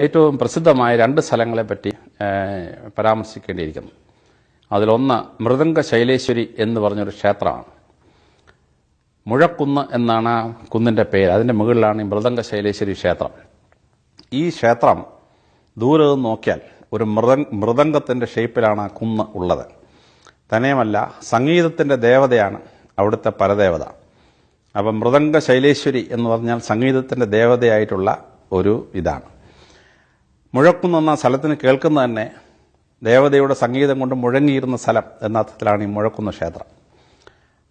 ഏറ്റവും പ്രസിദ്ധമായ രണ്ട് സ്ഥലങ്ങളെപ്പറ്റി പരാമർശിക്കേണ്ടിയിരിക്കുന്നു. അതിലൊന്ന് മൃദംഗ ശൈലേശ്വരി എന്ന് പറഞ്ഞൊരു ക്ഷേത്രമാണ്. മുഴക്കുന്ന് എന്നാണ് ആ കുന്നിൻ്റെ പേര്. അതിൻ്റെ മുകളിലാണ് ഈ മൃദംഗ ശൈലേശ്വരി ക്ഷേത്രം. ഈ ക്ഷേത്രം ദൂരെ നിന്ന് നോക്കിയാൽ ഒരു മൃദംഗത്തിൻ്റെ ഷേപ്പിലാണ് ആ കുന്ന് ഉള്ളത്. തന്നെയുമല്ല, സംഗീതത്തിൻ്റെ ദേവതയാണ് അവിടുത്തെ പരദേവത. അപ്പം മൃദംഗ ശൈലേശ്വരി എന്ന് പറഞ്ഞാൽ സംഗീതത്തിൻ്റെ ദേവതയായിട്ടുള്ള ഒരു ഇതാണ്. മുഴക്കുന്നെന്ന സ്ഥലത്തിന് കേൾക്കുന്ന തന്നെ ദേവതയുടെ സംഗീതം കൊണ്ട് മുഴങ്ങിയിരുന്ന സ്ഥലം എന്ന അർത്ഥത്തിലാണ് ഈ മുഴക്കുന്ന ക്ഷേത്രം.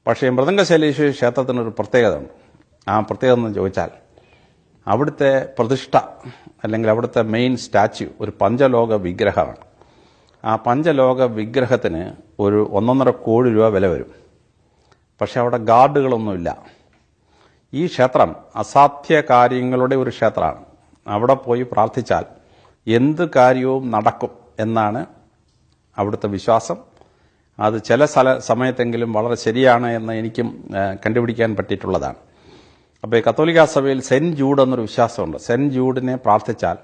പക്ഷേ മൃദംഗ ശൈലേശ്വരി ക്ഷേത്രത്തിനൊരു പ്രത്യേകത ഉണ്ട്. ആ പ്രത്യേകത എന്ന് ചോദിച്ചാൽ അവിടുത്തെ പ്രതിഷ്ഠ അല്ലെങ്കിൽ അവിടുത്തെ മെയിൻ സ്റ്റാച്യു ഒരു പഞ്ചലോക വിഗ്രഹമാണ്. ആ പഞ്ചലോക വിഗ്രഹത്തിന് ഒരു 1.5 കോടി രൂപ വില വരും. പക്ഷെ അവിടെ ഗാർഡുകളൊന്നുമില്ല. ഈ ക്ഷേത്രം അസാധ്യ കാര്യങ്ങളുടെ ഒരു ക്ഷേത്രമാണ്. അവിടെ പോയി പ്രാർത്ഥിച്ചാൽ എന്ത് കാര്യവും നടക്കും എന്നാണ് അവിടുത്തെ വിശ്വാസം. അത് ചില സമയത്തെങ്കിലും വളരെ ശരിയാണ് എന്ന് എനിക്കും കണ്ടുപിടിക്കാൻ പറ്റിയിട്ടുള്ളതാണ്. അപ്പോൾ ഈ കത്തോലിക്ക സഭയിൽ സെന്റ് ജൂഡ് എന്നൊരു വിശ്വാസമുണ്ട്. സെന്റ് ജൂഡിനെ പ്രാർത്ഥിച്ചാൽ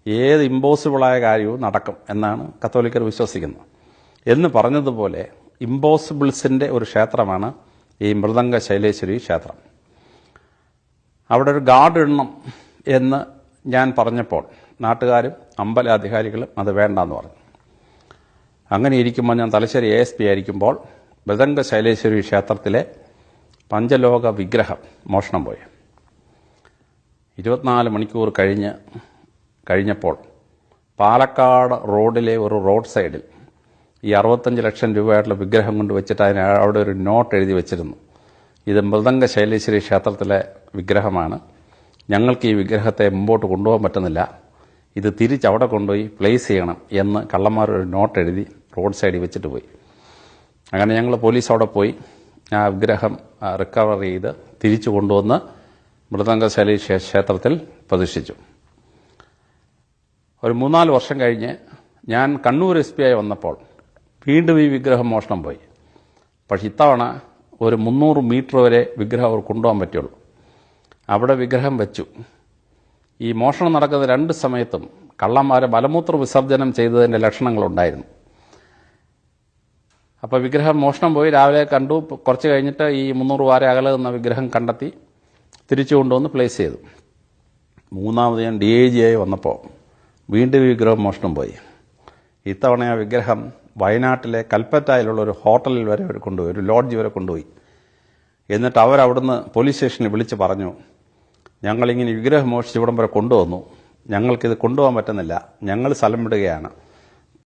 ഏത് ഇമ്പോസിബിളായ കാര്യവും നടക്കും എന്നാണ് കത്തോലിക്കർ വിശ്വസിക്കുന്നത്. എന്ന് പറഞ്ഞതുപോലെ ഇമ്പോസിബിൾസിൻ്റെ ഒരു ക്ഷേത്രമാണ് ഈ മൃദംഗ ശൈലേശ്വരി ക്ഷേത്രം. അവിടെ ഒരു ഗാർഡ് ഇടണം എന്ന് ഞാൻ പറഞ്ഞപ്പോൾ നാട്ടുകാരും അമ്പലാധികാരികളും അത് വേണ്ടെന്ന് പറഞ്ഞു. അങ്ങനെ ഇരിക്കുമ്പോൾ ഞാൻ തലശ്ശേരി ASP ആയിരിക്കുമ്പോൾ മൃദംഗ ശൈലേശ്വരി ക്ഷേത്രത്തിലെ പഞ്ചലോക വിഗ്രഹം മോഷണം പോയി. 24 മണിക്കൂർ കഴിഞ്ഞപ്പോൾ പാലക്കാട് റോഡിലെ ഒരു റോഡ് സൈഡിൽ ഈ 65 ലക്ഷം രൂപയായിട്ടുള്ള വിഗ്രഹം കൊണ്ട് വെച്ചിട്ട് അവിടെ ഒരു നോട്ട് എഴുതി വെച്ചിരുന്നു. ഇത് മൃദംഗ ശൈലേശ്വരി ക്ഷേത്രത്തിലെ വിഗ്രഹമാണ്. ഞങ്ങൾക്ക് ഈ വിഗ്രഹത്തെ മുമ്പോട്ട് കൊണ്ടുപോകാൻ പറ്റുന്നില്ല. ഇത് തിരിച്ചവിടെ കൊണ്ടുപോയി പ്ലേസ് ചെയ്യണം എന്ന് കള്ളന്മാർ ഒരു നോട്ട് എഴുതി റോഡ് സൈഡിൽ വെച്ചിട്ട് പോയി. അങ്ങനെ ഞങ്ങൾ പോലീസ് അവിടെ പോയി ആ വിഗ്രഹം റിക്കവർ ചെയ്ത് തിരിച്ചു കൊണ്ടുവന്ന് മൃദംഗ ശൈലേശ്വരി ക്ഷേത്രത്തിൽ പ്രതിഷ്ഠിച്ചു. ഒരു 3-4 വർഷം കഴിഞ്ഞ് ഞാൻ കണ്ണൂർ SP ആയി വന്നപ്പോൾ വീണ്ടും ഈ വിഗ്രഹം മോഷണം പോയി. പക്ഷെ ഇത്തവണ ഒരു 300 മീറ്റർ വരെ വിഗ്രഹം അവർ കൊണ്ടുപോകാൻ പറ്റുള്ളൂ. അവിടെ വിഗ്രഹം വെച്ചു. ഈ മോഷണം നടക്കുന്ന 2 സമയത്തും കള്ളന്മാരെ മലമൂത്ര വിസർജനം ചെയ്തതിൻ്റെ ലക്ഷണങ്ങളുണ്ടായിരുന്നു. അപ്പോൾ വിഗ്രഹം മോഷണം പോയി. രാവിലെ കണ്ടു. കുറച്ച് കഴിഞ്ഞിട്ട് ഈ 300 വാര അകലെ എന്ന വിഗ്രഹം കണ്ടെത്തി തിരിച്ചു കൊണ്ടുവന്ന് പ്ലേസ് ചെയ്തു. മൂന്നാമത് ഞാൻ DIG ആയി വന്നപ്പോൾ വീണ്ടും വിഗ്രഹം മോഷണം പോയി. ഇത്തവണ ആ വിഗ്രഹം വയനാട്ടിലെ കൽപ്പറ്റയിലുള്ള ഒരു ഹോട്ടലിൽ വരെ അവർ കൊണ്ടുപോയി, ഒരു ലോഡ്ജ് വരെ കൊണ്ടുപോയി. എന്നിട്ട് അവരവിടുന്ന് പോലീസ് സ്റ്റേഷനിൽ വിളിച്ച് പറഞ്ഞു, ഞങ്ങളിങ്ങനെ വിഗ്രഹം മോഷിച്ച് ഇവിടം വരെ കൊണ്ടുവന്നു, ഞങ്ങൾക്കിത് കൊണ്ടുപോകാൻ പറ്റുന്നില്ല, ഞങ്ങൾ സ്ഥലം വിടുകയാണ്,